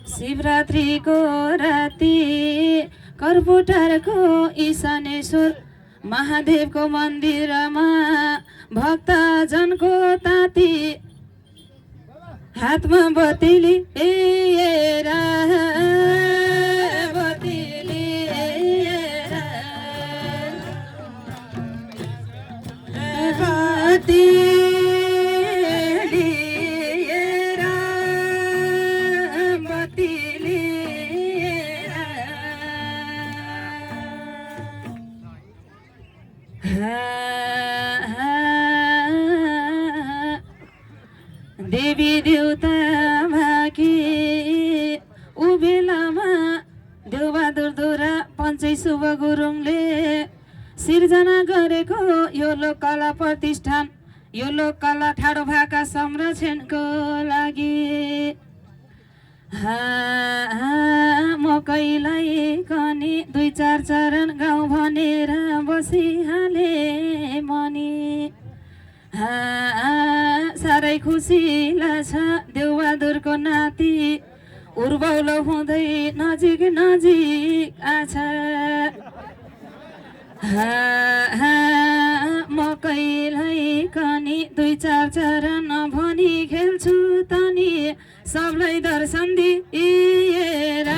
शिवरात्रिको राति कर्पुटारको ईशानेश्वर महादेवको मन्दिरमा भक्तजनको ताती हातमा बत्ती लिएर देवी देउता भाकी उबेलामा देवबहादुर दोरा पञ्चै शुभ गुरुङले सिर्जना गरेको यो लोककला प्रतिष्ठान यो लोककला ठाडो भाका संरक्षणको लागि मकैलाई कनी 2-4 चरण गाउँ भनेर बसिहाले मनी साह्रै खुसी लाग्छ देवबहादुरको नाति उर्बौलो हुँदै नजिक नजिक आछ मकैलाई कनी 2-4 चरण भनी खेल्छु तनी सबलाई दर्शन दिएर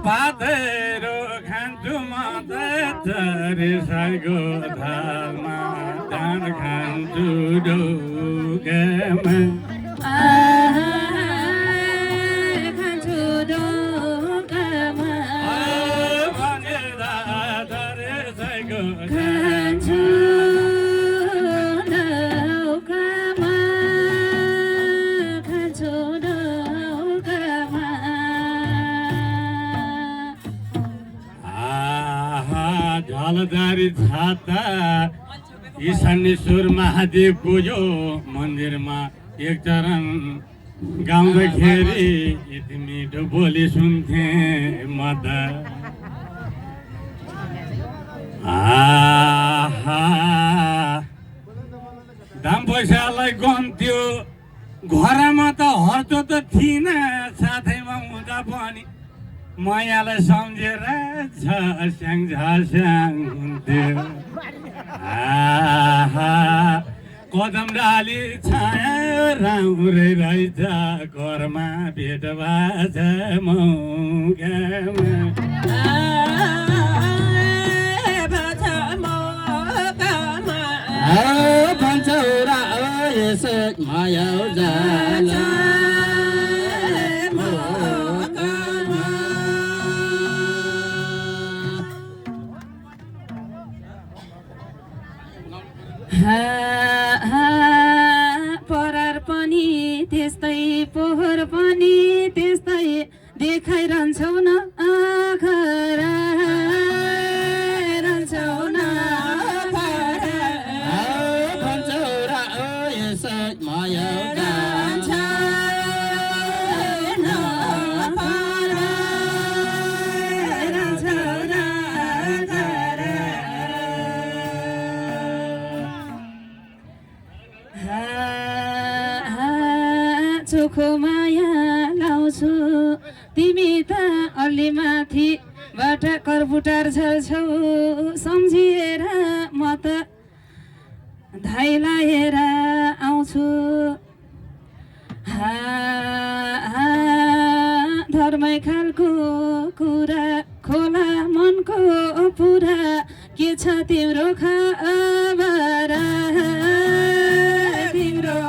भातहरू खान्छु म त चरिसाको धारमा धान खान्छु ढोकामा खान्छु ढोकामा भनेर चरिसाको खान्छु ढोकामा खान्छु ढोकामा झलदारी छाता ईशानेश्वर महादेवको यो मन्दिरमा एक चरण गाउँदाखेरि यति मिठो बोली सुन्थे म त दाम पैसालाई गन्थ्यो घरमा त हर्चो त थिएन साथैमा हुँदा पनि मायालाई सम्झेर झस्याङ झस्याङ हुन्थ्यो कदम डाली छाया राम्रै रहेछ घरमा भेट भाछ मौकामा भन्छौ र यसो माया जाला परार पनि त्यस्तै पोहोर पनि त्यस्तै देखाइरहन्छौ न आखरा रहन्छौ न भन्छौ र यसो माया चोखो माया लाउँछु तिमी त अलि माथिबाट कर्पुटार झर्छौ सम्झिएर म त धाइ लाएर आउँछु धर्मै खालको कुरा खोला मनको पुरा के छ तिम्रो खबर तिम्रो